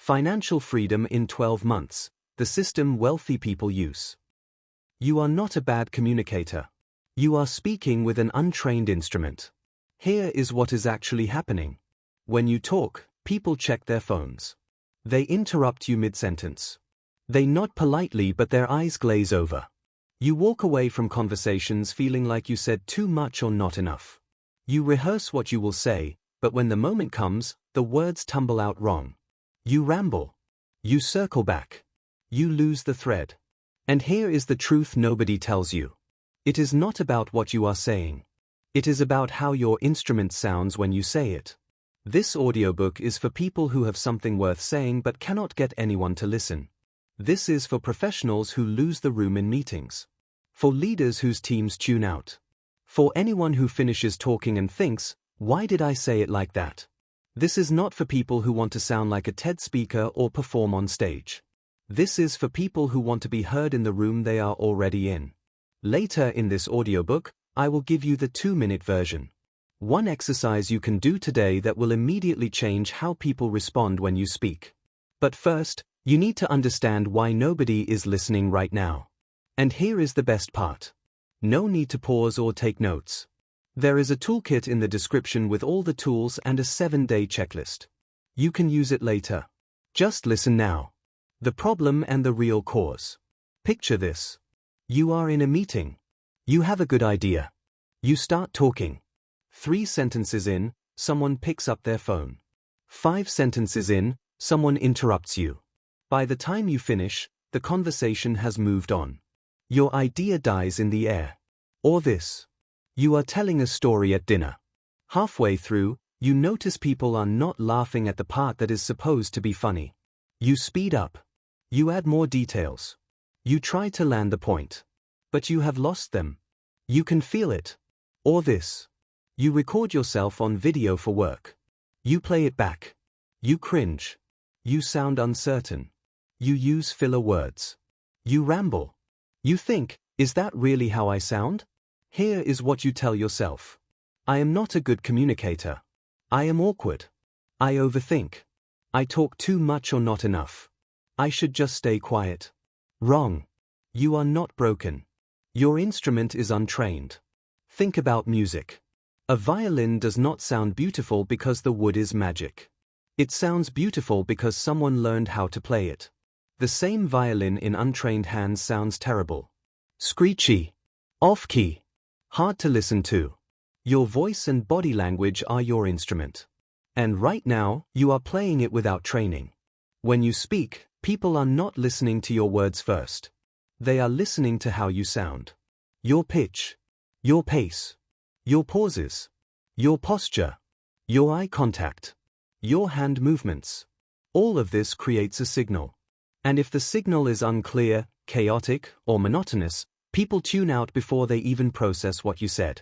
Financial freedom in 12 months, the system wealthy people use. You are not a bad communicator. You are speaking with an untrained instrument. Here is what is actually happening. When you talk, people check their phones. They interrupt you mid-sentence. They nod politely but their eyes glaze over. You walk away from conversations feeling like you said too much or not enough. You rehearse what you will say, but when the moment comes, the words tumble out wrong. You ramble. You circle back. You lose the thread. And here is the truth nobody tells you. It is not about what you are saying. It is about how your instrument sounds when you say it. This audiobook is for people who have something worth saying but cannot get anyone to listen. This is for professionals who lose the room in meetings. For leaders whose teams tune out. For anyone who finishes talking and thinks, why did I say it like that? This is not for people who want to sound like a TED speaker or perform on stage. This is for people who want to be heard in the room they are already in. Later in this audiobook, I will give you the 2-minute version. One exercise you can do today that will immediately change how people respond when you speak. But first, you need to understand why nobody is listening right now. And here is the best part. No need to pause or take notes. There is a toolkit in the description with all the tools and a 7-day checklist. You can use it later. Just listen now. The problem and the real cause. Picture this. You are in a meeting. You have a good idea. You start talking. 3 sentences in, someone picks up their phone. 5 sentences in, someone interrupts you. By the time you finish, the conversation has moved on. Your idea dies in the air. Or this. You are telling a story at dinner. Halfway through, you notice people are not laughing at the part that is supposed to be funny. You speed up. You add more details. You try to land the point. But you have lost them. You can feel it. Or this. You record yourself on video for work. You play it back. You cringe. You sound uncertain. You use filler words. You ramble. You think, is that really how I sound? Here is what you tell yourself. I am not a good communicator. I am awkward. I overthink. I talk too much or not enough. I should just stay quiet. Wrong. You are not broken. Your instrument is untrained. Think about music. A violin does not sound beautiful because the wood is magic. It sounds beautiful because someone learned how to play it. The same violin in untrained hands sounds terrible. Screechy. Off-key. Hard to listen to. Your voice and body language are your instrument. And right now, you are playing it without training. When you speak, people are not listening to your words first. They are listening to how you sound. Your pitch. Your pace. Your pauses. Your posture. Your eye contact. Your hand movements. All of this creates a signal. And if the signal is unclear, chaotic, or monotonous, people tune out before they even process what you said.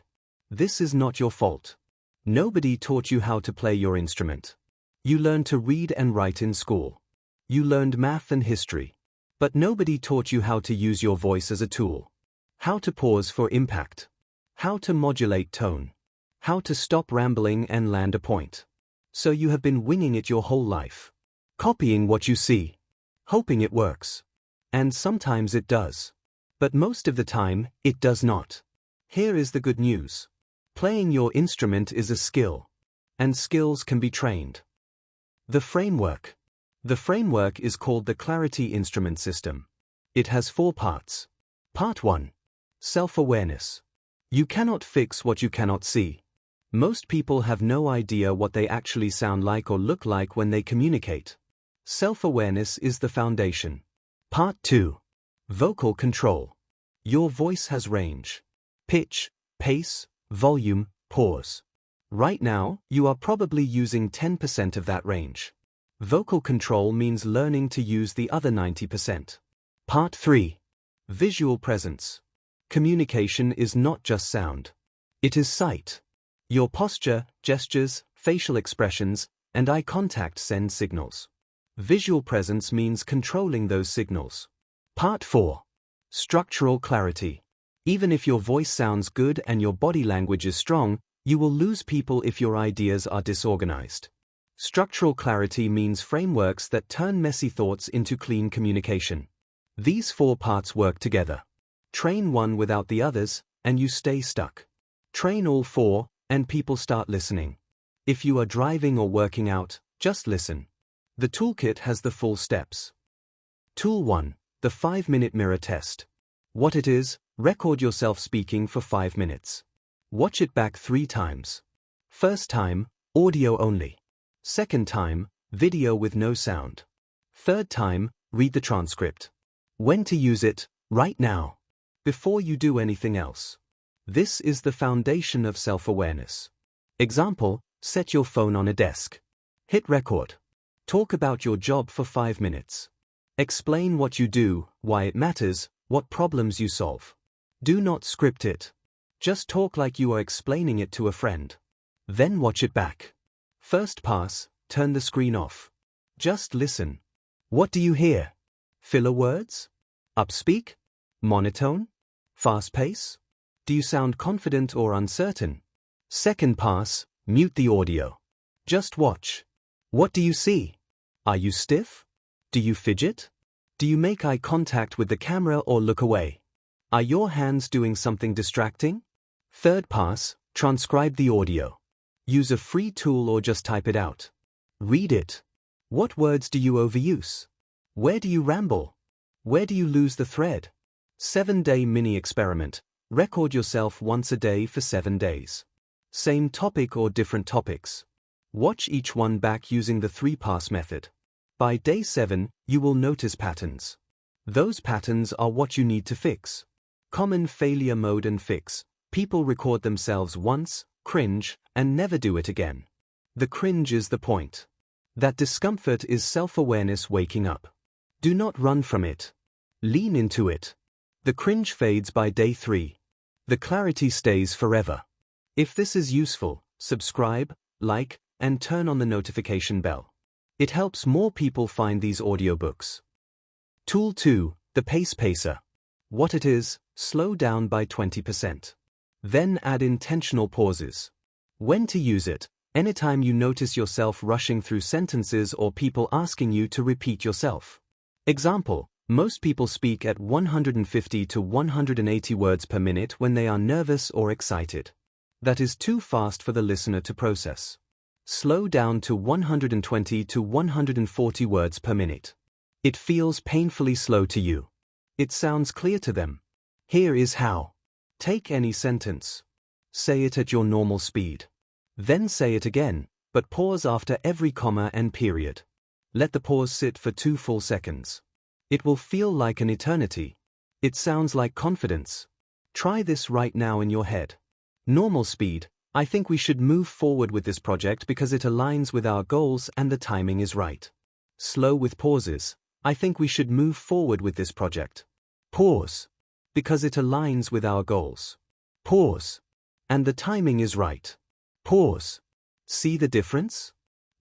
This is not your fault. Nobody taught you how to play your instrument. You learned to read and write in school. You learned math and history. But nobody taught you how to use your voice as a tool. How to pause for impact. How to modulate tone. How to stop rambling and land a point. So you have been winging it your whole life. Copying what you see. Hoping it works. And sometimes it does. But most of the time, it does not. Here is the good news. Playing your instrument is a skill. And skills can be trained. The framework. The framework is called the Clarity Instrument System. It has 4 parts. Part 1. Self-awareness. You cannot fix what you cannot see. Most people have no idea what they actually sound like or look like when they communicate. Self-awareness is the foundation. Part 2. Vocal control. Your voice has range. Pitch, pace, volume, pause. Right now, you are probably using 10% of that range. Vocal control means learning to use the other 90%. Part 3. Visual presence. Communication is not just sound. It is sight. Your posture, gestures, facial expressions, and eye contact send signals. Visual presence means controlling those signals. Part 4. Structural clarity. Even if your voice sounds good and your body language is strong, you will lose people if your ideas are disorganized. Structural clarity means frameworks that turn messy thoughts into clean communication. These 4 parts work together. Train one without the others, and you stay stuck. Train all 4, and people start listening. If you are driving or working out, just listen. The toolkit has the full steps. Tool 1. The 5-minute mirror test. What it is: record yourself speaking for 5 minutes. Watch it back 3 times. First time, audio only. Second time, video with no sound. Third time, read the transcript. When to use it: right now. Before you do anything else. This is the foundation of self-awareness. Example: set your phone on a desk. Hit record. Talk about your job for 5 minutes. Explain what you do, why it matters, what problems you solve. Do not script it. Just talk like you are explaining it to a friend. Then watch it back. First pass: turn the screen off. Just listen. What do you hear? Filler words? Upspeak? Monotone? Fast pace? Do you sound confident or uncertain? Second pass: mute the audio. Just watch. What do you see? Are you stiff? Do you fidget? Do you make eye contact with the camera or look away? Are your hands doing something distracting? Third pass: transcribe the audio. Use a free tool or just type it out. Read it. What words do you overuse? Where do you ramble? Where do you lose the thread? 7-day mini experiment. Record yourself once a day for 7 days. Same topic or different topics. Watch each one back using the 3-pass method. By day 7, you will notice patterns. Those patterns are what you need to fix. Common failure mode and fix. People record themselves once, cringe, and never do it again. The cringe is the point. That discomfort is self-awareness waking up. Do not run from it. Lean into it. The cringe fades by day 3. The clarity stays forever. If this is useful, subscribe, like, and turn on the notification bell. It helps more people find these audiobooks. Tool 2. The Pace Pacer. What it is: slow down by 20%. Then add intentional pauses. When to use it: anytime you notice yourself rushing through sentences or people asking you to repeat yourself. Example: most people speak at 150 to 180 words per minute when they are nervous or excited. That is too fast for the listener to process. Slow down to 120 to 140 words per minute. It feels painfully slow to you. It sounds clear to them. Here is how. Take any sentence. Say it at your normal speed. Then say it again, but pause after every comma and period. Let the pause sit for 2 full seconds. It will feel like an eternity. It sounds like confidence. Try this right now in your head. Normal speed: I think we should move forward with this project because it aligns with our goals and the timing is right. Slow with pauses: I think we should move forward with this project. Pause. Because it aligns with our goals. Pause. And the timing is right. Pause. See the difference?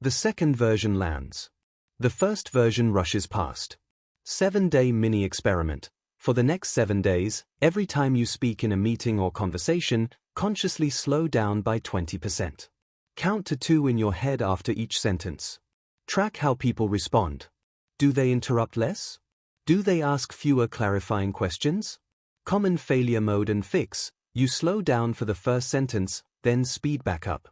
The second version lands. The first version rushes past. 7-day mini experiment. For the next 7 days, every time you speak in a meeting or conversation, consciously slow down by 20%. Count to 2 in your head after each sentence. Track how people respond. Do they interrupt less? Do they ask fewer clarifying questions? Common failure mode and fix: you slow down for the first sentence, then speed back up.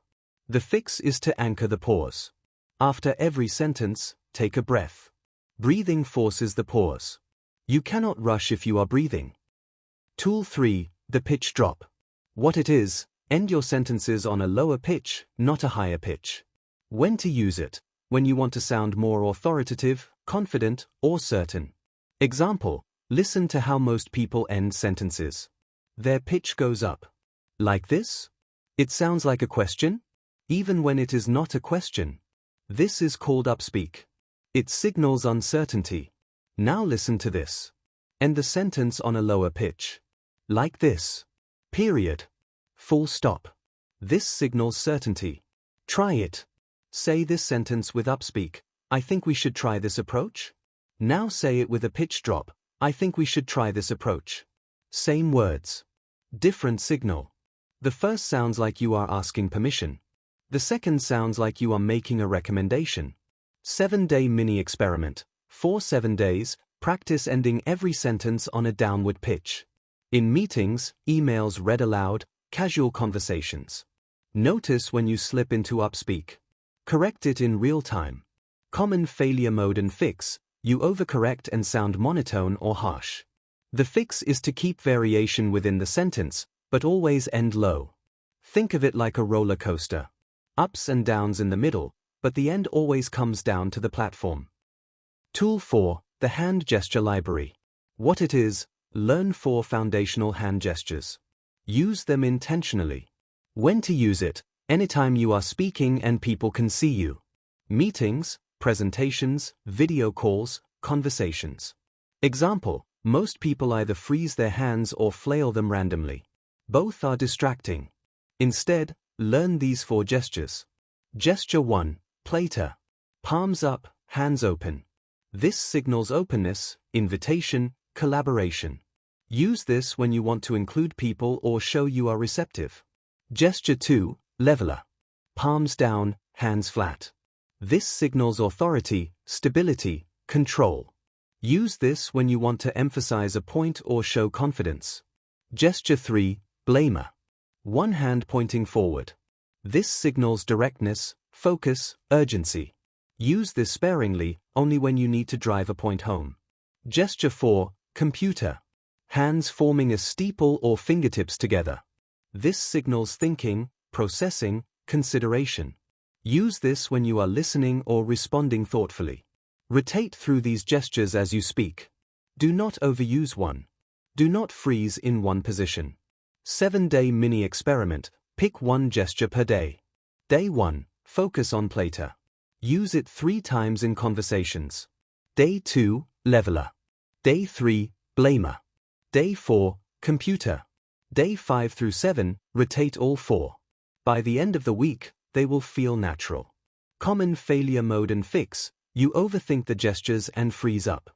The fix is to anchor the pause. After every sentence, take a breath. Breathing forces the pause. You cannot rush if you are breathing. Tool 3. The pitch drop. What it is: end your sentences on a lower pitch, not a higher pitch. When to use it: when you want to sound more authoritative, confident, or certain. Example: listen to how most people end sentences. Their pitch goes up. Like this? It sounds like a question, even when it is not a question. This is called upspeak. It signals uncertainty. Now listen to this. End the sentence on a lower pitch. Like this. Period. Full stop. This signals certainty. Try it. Say this sentence with upspeak: I think we should try this approach. Now say it with a pitch drop: I think we should try this approach. Same words. Different signal. The first sounds like you are asking permission. The second sounds like you are making a recommendation. 7-day mini experiment. For 7 days, practice ending every sentence on a downward pitch. In meetings, emails read aloud, casual conversations. Notice when you slip into upspeak. Correct it in real time. Common failure mode and fix: you overcorrect and sound monotone or harsh. The fix is to keep variation within the sentence, but always end low. Think of it like a roller coaster. Ups and downs in the middle, but the end always comes down to the platform. Tool 4, the Hand Gesture Library. What it is: learn 4 foundational hand gestures. Use them intentionally. When to use it: anytime you are speaking and people can see you. Meetings, presentations, video calls, conversations. Example: most people either freeze their hands or flail them randomly. Both are distracting. Instead, learn these 4 gestures. Gesture 1, Plater. Palms up, hands open. This signals openness, invitation, collaboration. Use this when you want to include people or show you are receptive. Gesture 2, Leveler. Palms down, hands flat. This signals authority, stability, control. Use this when you want to emphasize a point or show confidence. Gesture 3, Blamer. One hand pointing forward. This signals directness, focus, urgency. Use this sparingly, only when you need to drive a point home. Gesture 4, Computer. Hands forming a steeple or fingertips together. This signals thinking, processing, consideration. Use this when you are listening or responding thoughtfully. Rotate through these gestures as you speak. Do not overuse one. Do not freeze in one position. 7-day mini experiment: pick 1 gesture per day. Day 1, focus on Plater. Use it 3 times in conversations. Day 2, Leveler. Day 3, Blamer. Day 4, Computer. Day 5 through 7, rotate all 4. By the end of the week, they will feel natural. Common failure mode and fix: you overthink the gestures and freeze up.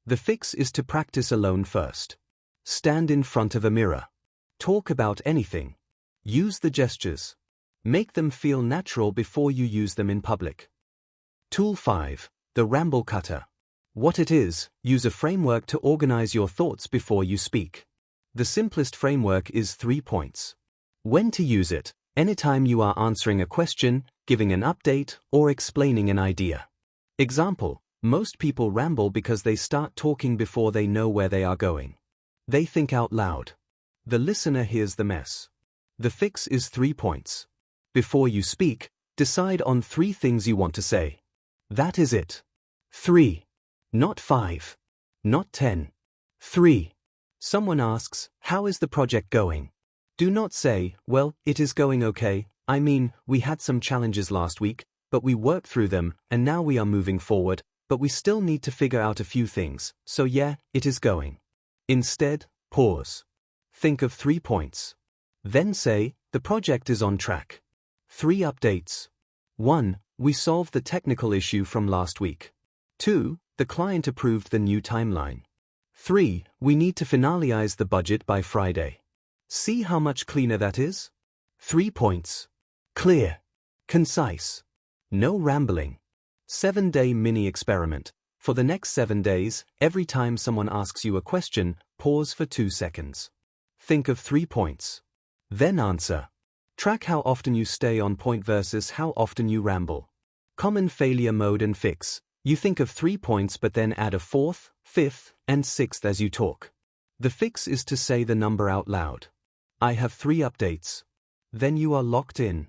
The fix is to practice alone first. Stand in front of a mirror. Talk about anything. Use the gestures. Make them feel natural before you use them in public. Tool 5, the Ramble Cutter. What it is: use a framework to organize your thoughts before you speak. The simplest framework is 3 points. When to use it: anytime you are answering a question, giving an update, or explaining an idea. Example: most people ramble because they start talking before they know where they are going. They think out loud. The listener hears the mess. The fix is 3 points. Before you speak, decide on 3 things you want to say. That is it. 3. Not 5. Not 10. 3. Someone asks, "How is the project going?" Do not say, "Well, it is going okay. I mean, we had some challenges last week, but we worked through them, and now we are moving forward, but we still need to figure out a few things, so yeah, it is going." Instead, pause. Think of 3 points. Then say, "The project is on track." 3 updates. 1. We solved the technical issue from last week. 2. The client approved the new timeline. 3. We need to finalize the budget by Friday. See how much cleaner that is? 3 points. Clear. Concise. No rambling. 7-day mini experiment. For the next 7 days, every time someone asks you a question, pause for 2 seconds. Think of 3 points. Then answer. Track how often you stay on point versus how often you ramble. Common failure mode and fix: you think of 3 points but then add a 4th, 5th, and 6th as you talk. The fix is to say the number out loud. I have 3 updates. Then you are locked in.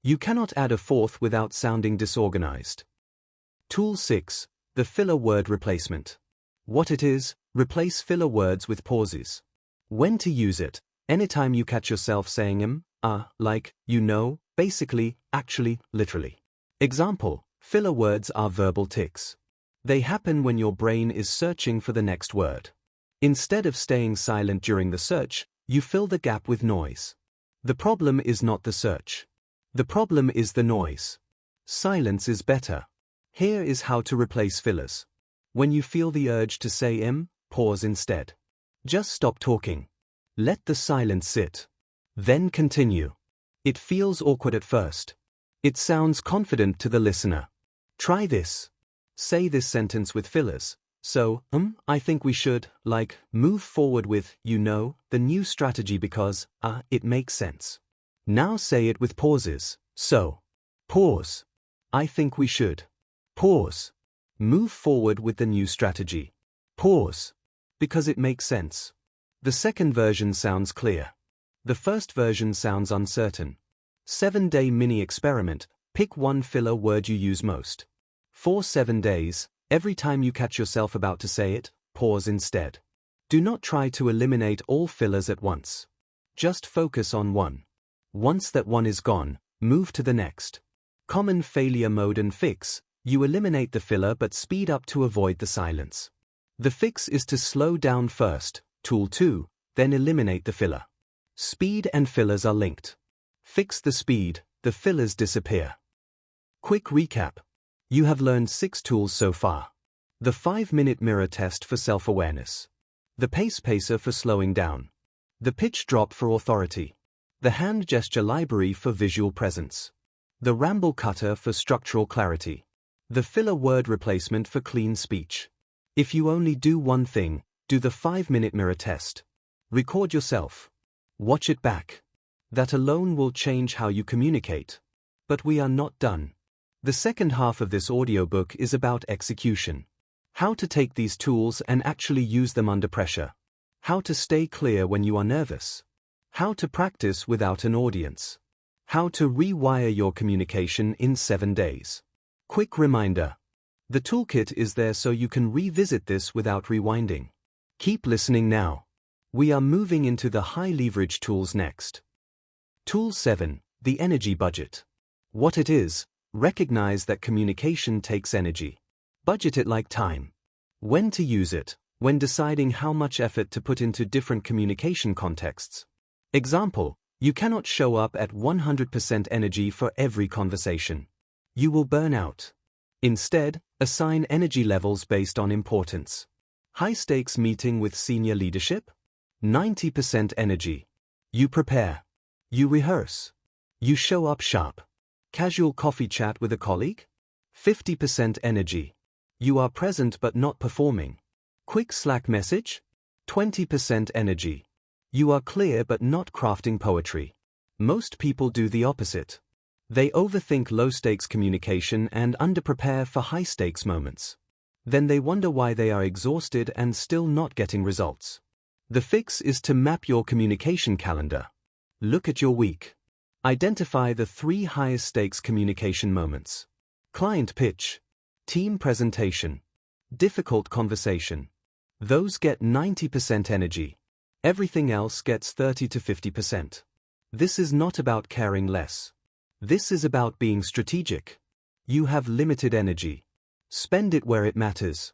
You cannot add a 4th without sounding disorganized. Tool 6, the filler word replacement. What it is: replace filler words with pauses. When to use it: anytime you catch yourself saying like, you know, basically, actually, literally. Example: filler words are verbal tics. They happen when your brain is searching for the next word. Instead of staying silent during the search, you fill the gap with noise. The problem is not the search. The problem is the noise. Silence is better. Here is how to replace fillers. When you feel the urge to say pause instead. Just stop talking. Let the silence sit. Then continue. It feels awkward at first. It sounds confident to the listener. Try this. Say this sentence with fillers. So, I think we should, move forward with, the new strategy because, it makes sense. Now say it with pauses. So, pause. I think we should. Pause. Move forward with the new strategy. Pause. Because it makes sense. The second version sounds clear. The first version sounds uncertain. 7-day mini experiment. Pick one filler word you use most. For 7 days, every time you catch yourself about to say it, pause instead. Do not try to eliminate all fillers at once. Just focus on one. Once that one is gone, move to the next. Common failure mode and fix. You eliminate the filler but speed up to avoid the silence. The fix is to slow down first, tool 2, then eliminate the filler. Speed and fillers are linked. Fix the speed, the fillers disappear. Quick recap. You have learned 6 tools so far. The 5-minute mirror test for self-awareness. The pace pacer for slowing down. The pitch drop for authority. The hand gesture library for visual presence. The ramble cutter for structural clarity. The filler word replacement for clean speech. If you only do one thing, do the 5-minute mirror test. Record yourself. Watch it back. That alone will change how you communicate. But we are not done. The second half of this audiobook is about execution. How to take these tools and actually use them under pressure. How to stay clear when you are nervous. How to practice without an audience. How to rewire your communication in 7 days. Quick reminder. The toolkit is there so you can revisit this without rewinding. Keep listening now. We are moving into the high-leverage tools next. Tool 7, the energy budget. What it is, recognize that communication takes energy. Budget it like time. When to use it, when deciding how much effort to put into different communication contexts. Example, you cannot show up at 100% energy for every conversation. You will burn out. Instead, assign energy levels based on importance. High-stakes meeting with senior leadership? 90% energy. You prepare. You rehearse. You show up sharp. Casual coffee chat with a colleague? 50% energy. You are present but not performing. Quick Slack message? 20% energy. You are clear but not crafting poetry. Most people do the opposite. They overthink low-stakes communication and underprepare for high-stakes moments. Then they wonder why they are exhausted and still not getting results. The fix is to map your communication calendar. Look at your week. Identify the 3 highest-stakes communication moments. Client pitch. Team presentation. Difficult conversation. Those get 90% energy. Everything else gets 30 to 50%. This is not about caring less. This is about being strategic. You have limited energy. Spend it where it matters.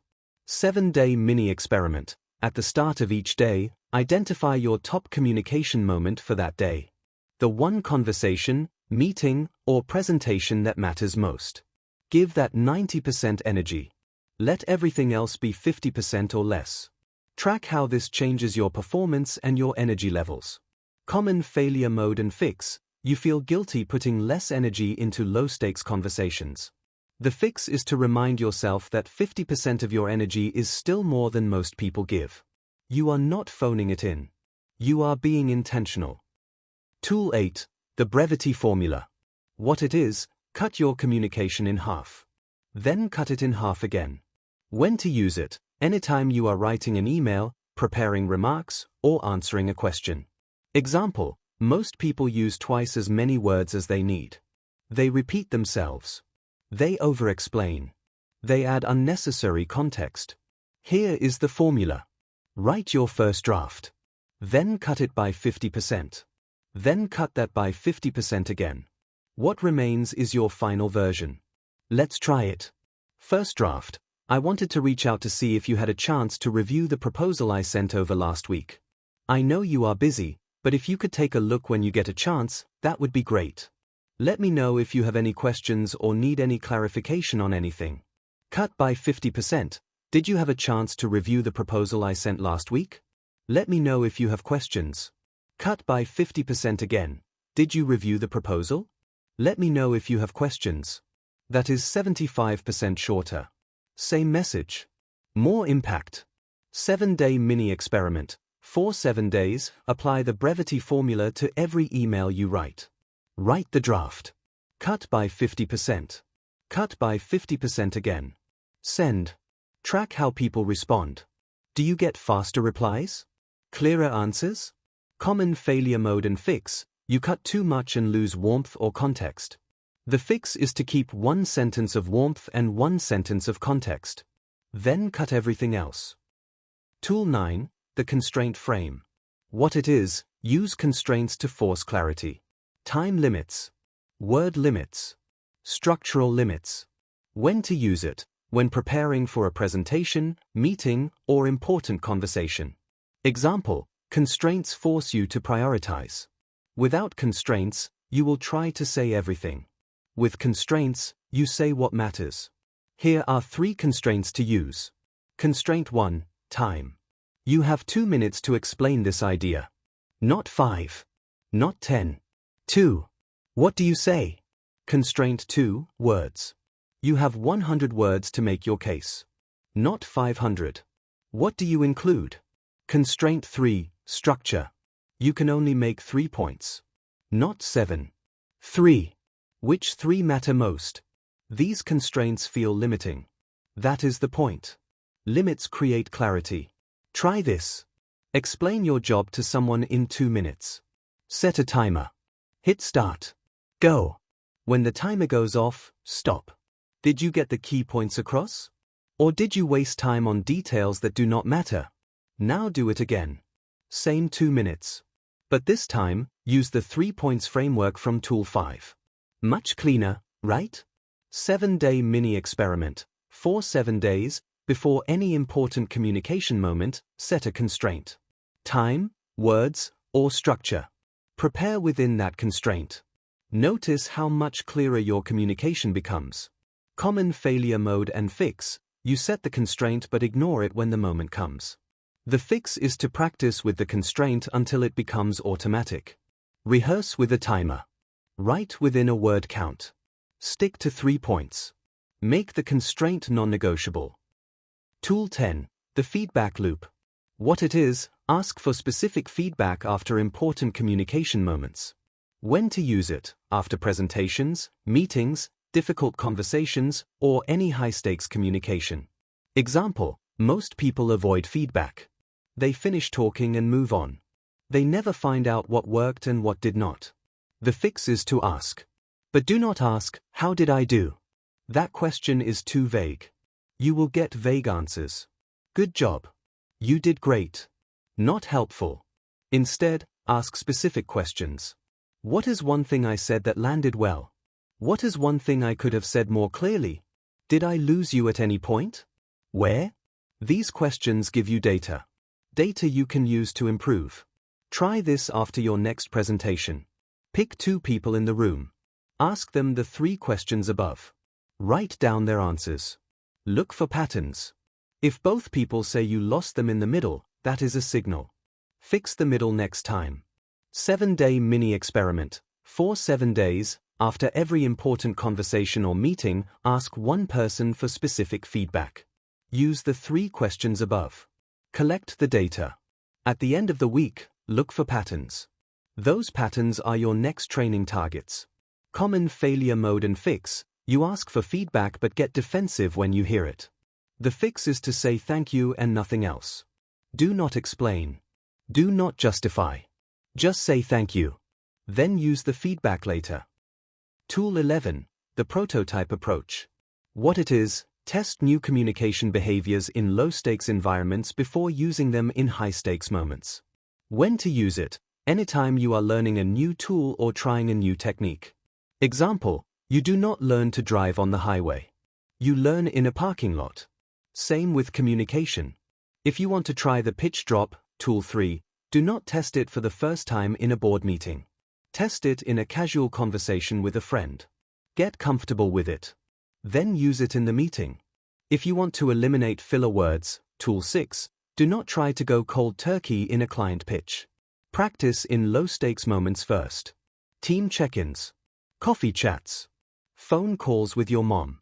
7-day mini experiment. At the start of each day, identify your top communication moment for that day. The one conversation, meeting, or presentation that matters most. Give that 90% energy. Let everything else be 50% or less. Track how this changes your performance and your energy levels. Common failure mode and fix. You feel guilty putting less energy into low-stakes conversations. The fix is to remind yourself that 50% of your energy is still more than most people give. You are not phoning it in. You are being intentional. Tool 8, the Brevity formula. What it is, cut your communication in half. Then cut it in half again. When to use it, anytime you are writing an email, preparing remarks, or answering a question. Example, most people use twice as many words as they need. They repeat themselves. They over-explain. They add unnecessary context. Here is the formula. Write your first draft. Then cut it by 50%. Then cut that by 50% again. What remains is your final version. Let's try it. First draft. I wanted to reach out to see if you had a chance to review the proposal I sent over last week. I know you are busy, but if you could take a look when you get a chance, that would be great. Let me know if you have any questions or need any clarification on anything. Cut by 50%. Did you have a chance to review the proposal I sent last week? Let me know if you have questions. Cut by 50% again. Did you review the proposal? Let me know if you have questions. That is 75% shorter. Same message. More impact. 7-day mini experiment. For 7 days, apply the Brevity formula to every email you write. Write the draft. Cut by 50%. Cut by 50% again. Send. Track how people respond. Do you get faster replies? Clearer answers? Common failure mode and fix. You cut too much and lose warmth or context. The fix is to keep 1 sentence of warmth and 1 sentence of context. Then cut everything else. Tool 9, the constraint frame. What it is: use constraints to force clarity. Time limits. Word limits. Structural limits. When to use it: when preparing for a presentation, meeting, or important conversation. Example: constraints force you to prioritize. Without constraints, you will try to say everything. With constraints, you say what matters. Here are 3 constraints to use. Constraint 1, time. You have 2 minutes to explain this idea. Not 5. Not 10. 2. What do you say? Constraint 2, words. You have 100 words to make your case. Not 500. What do you include? Constraint 3, structure. You can only make 3 points. Not 7. 3. Which 3 matter most? These constraints feel limiting. That is the point. Limits create clarity. Try this. Explain your job to someone in 2 minutes. Set a timer. Hit start. Go. When the timer goes off, stop. Did you get the key points across? Or did you waste time on details that do not matter? Now do it again. Same 2 minutes. But this time, use the 3 points framework from Tool 5. Much cleaner, right? 7-day mini experiment. For 7 days, before any important communication moment, set a constraint. Time, words, or structure. Prepare within that constraint. Notice how much clearer your communication becomes. Common failure mode and fix. You set the constraint but ignore it when the moment comes. The fix is to practice with the constraint until it becomes automatic. Rehearse with a timer. Write within a word count. Stick to 3 points. Make the constraint non-negotiable. Tool 10, the feedback loop. What it is: ask for specific feedback after important communication moments. When to use it: after presentations, meetings, difficult conversations, or any high-stakes communication. Example: most people avoid feedback. They finish talking and move on. They never find out what worked and what did not. The fix is to ask. But do not ask, "How did I do?" That question is too vague. You will get vague answers. "Good job." "You did great." Not helpful. Instead, ask specific questions. What is one thing I said that landed well? What is one thing I could have said more clearly? Did I lose you at any point? Where? These questions give you data. Data you can use to improve. Try this after your next presentation. Pick 2 people in the room. Ask them the 3 questions above. Write down their answers. Look for patterns. If both people say you lost them in the middle, that is a signal. Fix the middle next time. 7-day mini experiment. For 7 days, after every important conversation or meeting, ask 1 person for specific feedback. Use the 3 questions above. Collect the data. At the end of the week, look for patterns. Those patterns are your next training targets. Common failure mode and fix. You ask for feedback but get defensive when you hear it. The fix is to say thank you and nothing else. Do not explain. Do not justify. Just say thank you. Then use the feedback later. Tool 11, the prototype approach. What it is: test new communication behaviors in low-stakes environments before using them in high-stakes moments. When to use it: anytime you are learning a new tool or trying a new technique. Example: you do not learn to drive on the highway. You learn in a parking lot. Same with communication. If you want to try the pitch drop, Tool 3, do not test it for the first time in a board meeting. Test it in a casual conversation with a friend. Get comfortable with it. Then use it in the meeting. If you want to eliminate filler words, Tool 6, do not try to go cold turkey in a client pitch. Practice in low-stakes moments first. Team check-ins. Coffee chats. Phone calls with your mom.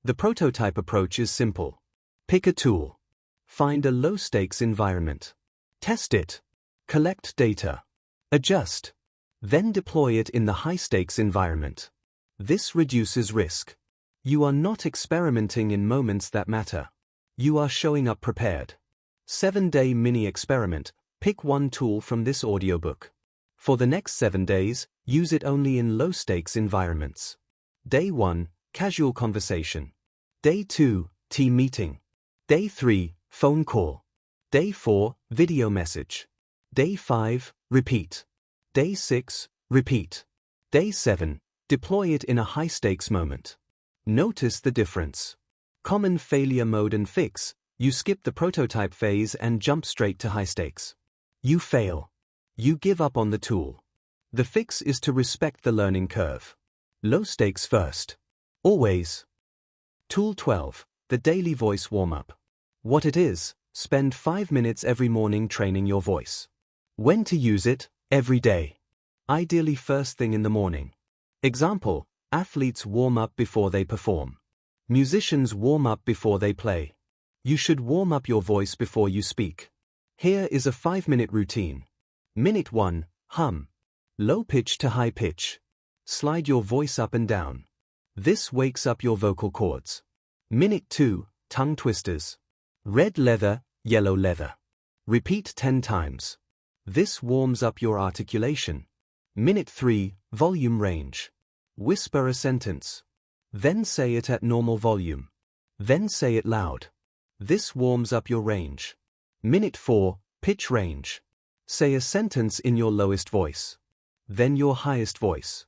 The prototype approach is simple. Pick a tool. Find a low-stakes environment. Test it. Collect data. Adjust. Then deploy it in the high-stakes environment. This reduces risk. You are not experimenting in moments that matter. You are showing up prepared. 7-day mini experiment. Pick one tool from this audiobook. For the next 7 days, use it only in low-stakes environments. Day 1, casual conversation. Day 2, team meeting. Day 3, phone call. Day 4, video message. Day 5, repeat. Day 6, repeat. Day 7, deploy it in a high-stakes moment. Notice the difference. Common failure mode and fix. You skip the prototype phase and jump straight to high stakes. You fail. You give up on the tool. The fix is to respect the learning curve. Low stakes first. Always. Tool 12, the daily voice warm-up. What it is: spend 5 minutes every morning training your voice. When to use it: every day. Ideally first thing in the morning. Example: athletes warm up before they perform. Musicians warm up before they play. You should warm up your voice before you speak. Here is a 5-minute routine. Minute 1, hum. Low pitch to high pitch. Slide your voice up and down. This wakes up your vocal cords. Minute 2, tongue twisters. Red leather, yellow leather. Repeat 10 times. This warms up your articulation. Minute 3, volume range. Whisper a sentence. Then say it at normal volume. Then say it loud. This warms up your range. Minute 4, pitch range. Say a sentence in your lowest voice. Then your highest voice.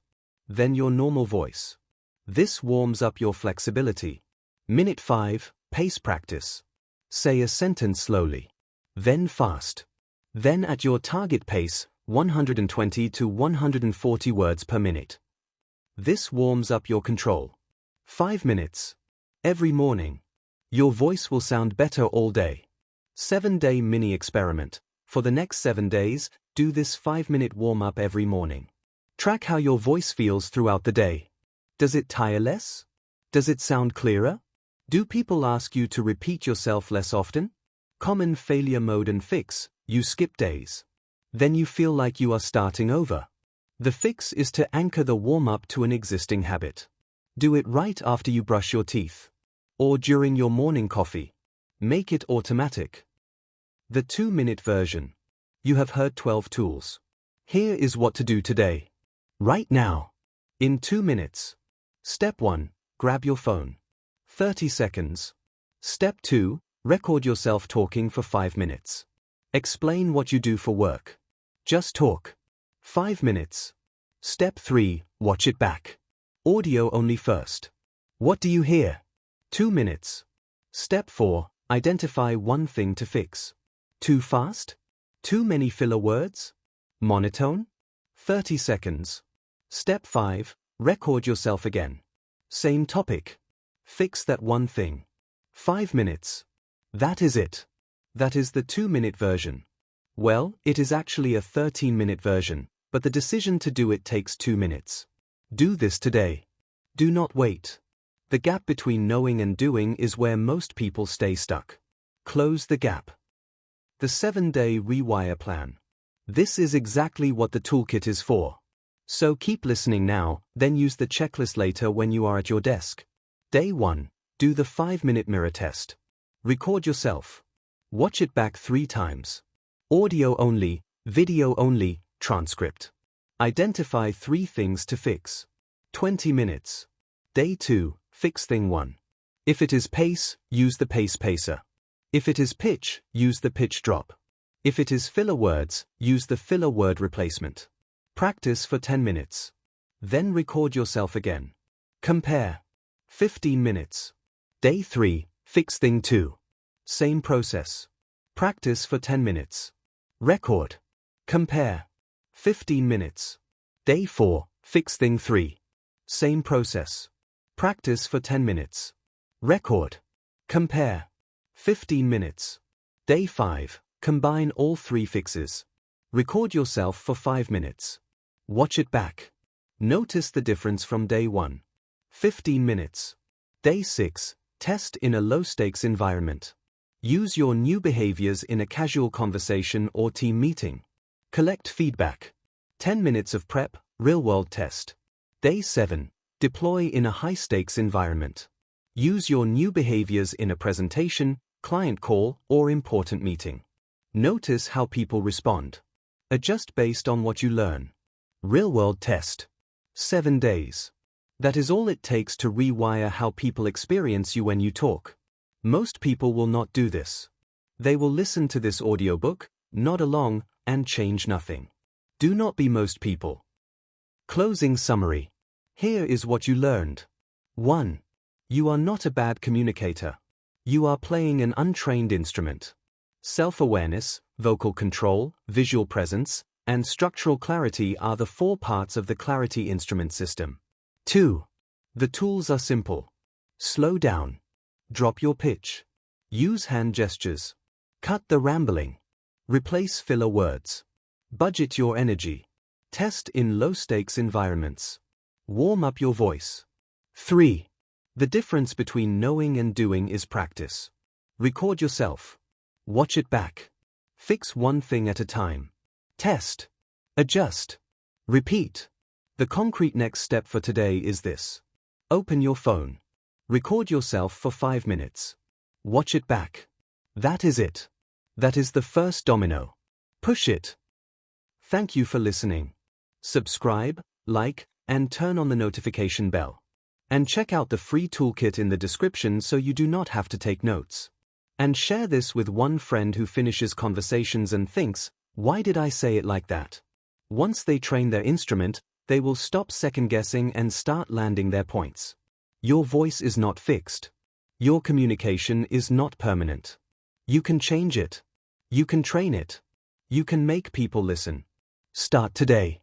Then your normal voice. This warms up your flexibility. Minute 5, pace practice. Say a sentence slowly. Then fast. Then at your target pace, 120 to 140 words per minute. This warms up your control. 5 minutes. Every morning. Your voice will sound better all day. 7-day mini experiment. For the next 7 days, do this 5-minute warm-up every morning. Track how your voice feels throughout the day. Does it tire less? Does it sound clearer? Do people ask you to repeat yourself less often? Common failure mode and fix: you skip days. Then you feel like you are starting over. The fix is to anchor the warm-up to an existing habit. Do it right after you brush your teeth. Or during your morning coffee. Make it automatic. The 2-minute version. You have heard 12 tools. Here is what to do today. Right now. In 2 minutes. Step 1. Grab your phone. 30 seconds. Step 2. Record yourself talking for 5 minutes. Explain what you do for work. Just talk. 5 minutes. Step 3. Watch it back. Audio only first. What do you hear? 2 minutes. Step 4. Identify one thing to fix. Too fast? Too many filler words? Monotone? 30 seconds. Step 5. Record yourself again. Same topic. Fix that one thing. 5 minutes. That is it. That is the 2-minute version. Well, it is actually a 13-minute version, but the decision to do it takes 2 minutes. Do this today. Do not wait. The gap between knowing and doing is where most people stay stuck. Close the gap. The 7-day Rewire Plan. This is exactly what the toolkit is for. So keep listening now, then use the checklist later when you are at your desk. Day 1. Do the 5-minute mirror test. Record yourself. Watch it back 3 times. Audio only, video only, transcript. Identify 3 things to fix. 20 minutes. Day 2. Fix thing 1. If it is pace, use the pace pacer. If it is pitch, use the pitch drop. If it is filler words, use the filler word replacement. Practice for 10 minutes. Then record yourself again. Compare. 15 minutes. Day 3. Fix thing 2. Same process. Practice for 10 minutes. Record. Compare. 15 minutes. Day 4. Fix thing 3. Same process. Practice for 10 minutes. Record. Compare. 15 minutes. Day 5. Combine all 3 fixes. Record yourself for 5 minutes. Watch it back. Notice the difference from day 1. 15 minutes. Day 6. Test in a low-stakes environment. Use your new behaviors in a casual conversation or team meeting. Collect feedback. 10 minutes of prep, real-world test. Day 7. Deploy in a high-stakes environment. Use your new behaviors in a presentation, client call, or important meeting. Notice how people respond. Adjust based on what you learn. Real-world test. 7 days. That is all it takes to rewire how people experience you when you talk. Most people will not do this. They will listen to this audiobook, nod along, and change nothing. Do not be most people. Closing summary. Here is what you learned. 1. You are not a bad communicator. You are playing an untrained instrument. Self-awareness, vocal control, visual presence, and structural clarity are the 4 parts of the clarity instrument system. 2. The tools are simple. Slow down. Drop your pitch. Use hand gestures. Cut the rambling. Replace filler words. Budget your energy. Test in low-stakes environments. Warm up your voice. 3. The difference between knowing and doing is practice. Record yourself. Watch it back. Fix one thing at a time. Test. Adjust. Repeat. The concrete next step for today is this. Open your phone. Record yourself for 5 minutes. Watch it back. That is it. That is the first domino. Push it. Thank you for listening. Subscribe, like, and turn on the notification bell. And check out the free toolkit in the description so you do not have to take notes. And share this with one friend who finishes conversations and thinks, why did I say it like that? Once they train their instrument, they will stop second-guessing and start landing their points. Your voice is not fixed. Your communication is not permanent. You can change it. You can train it. You can make people listen. Start today.